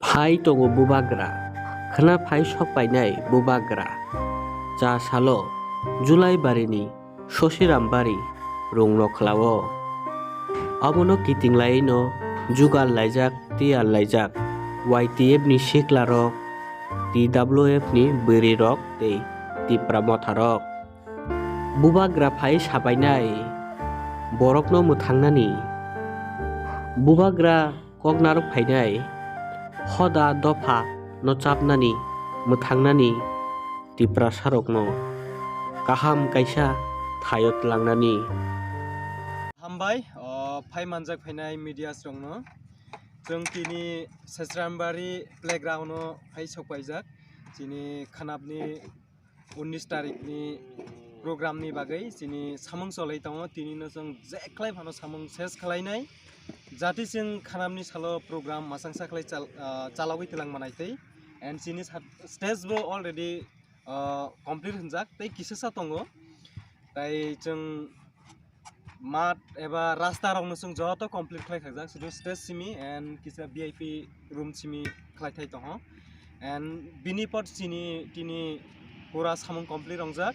Phai Tongo Bubagra, Khana Phai Sokpainai Bubagra, Cha Salo, Julai Barini, Sosiram Bari, Rungno Khlawo, Abono Kitinglai no, Jugarlaijak, Tialaijak, YTF ni Siklarok, TWF ni Biri Rok, Tipra Motarok, Bubagra Phai Sapainai, Borokno Mutangnani, Bubagra Kognarok Phainai, Hoda Dofa no Chapnani, Mutangnani, Tipra Sarokno, Kaham Kaisa, Thayot Langnani. Hambai, Phai Manjak Phainai media strongno, जों तिनी सेस्रामबारी playground Phai Sokpaijak, जिनी खानाबनी 19 तारिखनि प्रोग्रामनि बागै जिनी सामं सलायताङो तिनीनो जों जेख्लाय फानो सामं cess खालायनाय जाति जों खानाबनि सालो programme मासांसा खालाय चालावै तिलां मानायतै एन्ड जिनी स्टेजबो अलरेडी कमप्लीट होनजाक तै किसेसा दङो तै जों मात एबा रास्ता रावनो जों जत कमप्लीट खालायखाजाक सुदु स्टेज सिमी एन्ड किसा वीआईपी रूम सिमी खालायथाय दङ एन्ड बिनि पट तिनी पूरा सामं कमप्लीट रंजाक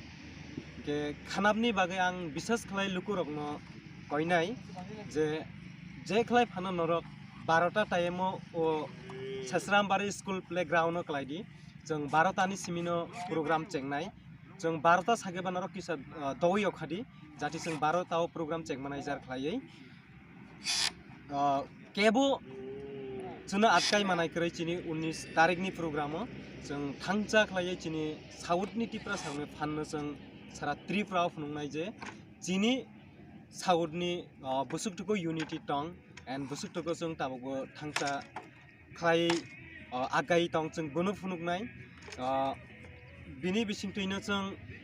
के खानाबनि बागै आं बिसेस खालाय लुकु रगनो कयनाय जे खालाय फानो नरक 12टा टाइमो ओ सेस्रामबारी स्कुल प्लेग्राउंड खालायदि जों 12टानि सिमिनो प्रोग्राम चेंनाय जों 12टा सागेबा नरक किसा दवै अखादि जाति जों 12टाव प्रोग्राम चेंमानाय जार खालायै केबो जोंनो आटकाय मानाय करै चिनि 19 तारिखनि प्रोग्रामो जों थांजा खालायै चिनि साउथनि टिप्रा सावनो फाननो जों सारा त्रिपुरा फुनुंनाय जे चिनि साउथनि बुसुकटुको यूनिटी टंग एन्ड बुसुकटुको जों ताबो थांजा खालाय आगाय टंग जों बोनो फुनुंनाय बिनि बिसिंतैनो जों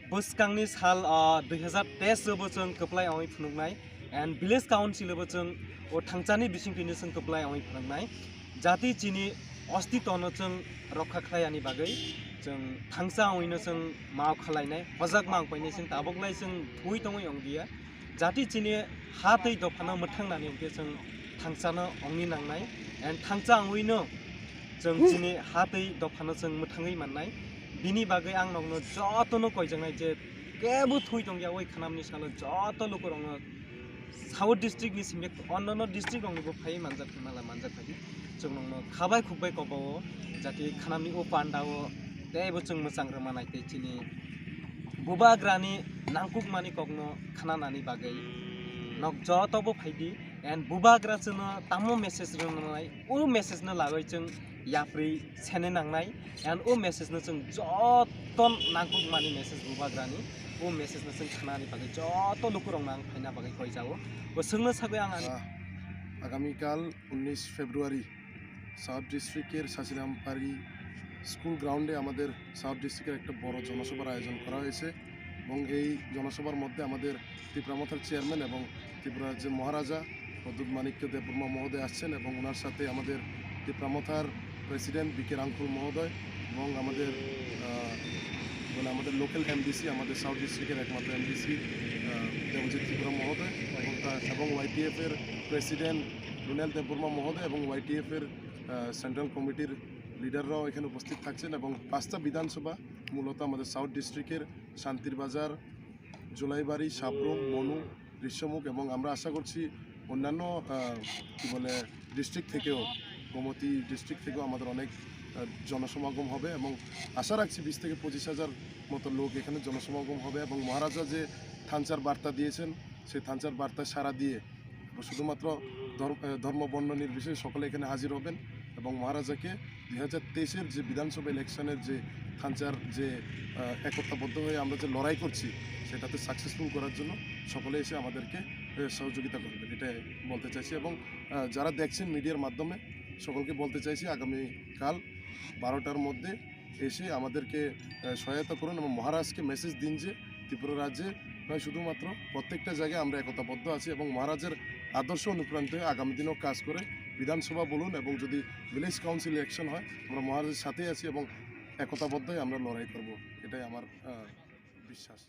बोसकांनि साल 2023 जोबो जों कप्लाय आवै फुनुंनाय एन्ड विलेज काउन्सिलबो जों ओ थांजानि बिसिंतैनो जों कप्लाय आवै फुनुंनाय जाति चिनि अस्तित्वनो जों रक्षा खालायनि बागै जों थांजा आवैनो जों माव खालायनाय हजाक माव पाइनाय जों ताबोगलाय जों थुइ दङै अंगिया जाति चिनि हातै दफानो मोथांनानै अंगे जों थांजानो अंनि नांनाय एन्ड थांजा आवैनो जों चिनि हातै दफानो जों मोथाङै माननाय बिनि बागै आं नंनो जतनो कयजोंनाय जे केबो थुइ दंगिया ओइ खानामनि सालो जत लोको रंनो साउथ डिस्ट्रिक्टनि सिमे अन्नन डिस्ट्रिक्ट रंनिबो फाइ मानजाक माला मानजाक फाइ जों नंनो खाबाय खुबाय कबावो जाति खानामनि ओ पान्डावो तेबो जों मोजां रमानाय ते चिनि बुबाग्रानि नांकुक मानि कगनो खानानानि बागै नक जतबो फाइदि एन्ड बुबाग्रा जोंनो तामो मेसेज रनाय ओ मेसेज न लागै जों याफ्रि सेने नांनाय एन्ड ओ मेसेज न जों जतन नांकुक मानि मेसेज बुबाग्रानि ओ मेसेज न जों खानानि बागै जत लोक रंना आं फाइना बागै कय जावो ओ सोंनो सागै आं আগামীকাল 19 ফেব্রুয়ারি সাউথ ডিস্ট্রিক্টের সাসিরামবাড়ি স্কুল গ্রাউন্ডে আমাদের সাউথ ডিস্ট্রিক্টের একটা বড় জনসভার আয়োজন করা হয়েছে এবং এই জনসভার মধ্যে আমাদের ত্রিপুরামথার চেয়ারম্যান এবং ত্রিপুরা রাজ্যের মহারাজা প্রদ্যুৎ মাণিক্য দেববর্মা মহোদয় আসছেন এবং ওনার সাথে আমাদের ত্রিপুরামথার প্রেসিডেন্ট বিকে রাংকুল মহোদয় এবং আমাদের লোকাল এমডিসি আমাদের সাউথ ডিস্ট্রিক্টের একমাত্র এমডিসি দেবজিৎ ত্রিপুরা মহোদয় এবং ওয়াইটিএফের প্রেসিডেন্ট রুনেল দেববর্মা মহোদয় এবং ওয়াইটিএফের সেন্ট্রাল কমিটির লিডাররাও এখানে উপস্থিত থাকছেন এবং 5টা বিধানসভা মূলত আমাদের সাউথ ডিস্ট্রিক্টের শান্তিরবাজার জুলাইবাড়ি সাবরুম মনু ঋষ্যমুখ এবং আমরা আশা করছি অন্যান্য ডিস্ট্রিক্ট থেকেও গোমতী ডিস্ট্রিক্ট থেকেও আমাদের অনেক জনসমাগম হবে এবং আশা রাখছি 20 থেকে 25,000 মতো লোক এখানে জনসমাগম হবে এবং মহারাজা যে থানচার বার্তা দিয়েছেন সেই থানচার বার্তায় সাড়া দিয়ে শুধুমাত্র ধর্ম বর্ণ নির্বিশেষে সকলে এখানে হাজির হবেন এবং মহারাজাকে 2023-এর যে বিধানসভা ইলেকশনের যে থানচার যে একতাবদ্ধ হয়ে আমরা যে লড়াই করছি সেটাতে সাকসেসফুল করার জন্য সকলে এসে আমাদেরকে সহযোগিতা করবেন এটাই বলতে চাইছি এবং যারা দেখছেন মিডিয়ার মাধ্যমে সকলকে বলতে চাইছি আগামীকাল 12টার মধ্যে এসে আমাদেরকে সহায়তা করুন এবং মহারাজকে মেসেজ দিন যে ত্রিপুরা রাজ্যে নয় শুধুমাত্র প্রত্যেকটা জায়গায় আমরা একতাবদ্ধ আছি এবং মহারাজের আদর্শ অনুপ্রাণিত হয়ে আগামী দিনেও কাজ করে বিধানসভা বলুন এবং যদি ভিলেজ কাউন্সিল ইলেকশন হয় আমরা মহারাজের সাথেই আছি এবং একতাবদ্ধ হয়ে আমরা লড়াই করব এটাই আমার বিশ্বাস।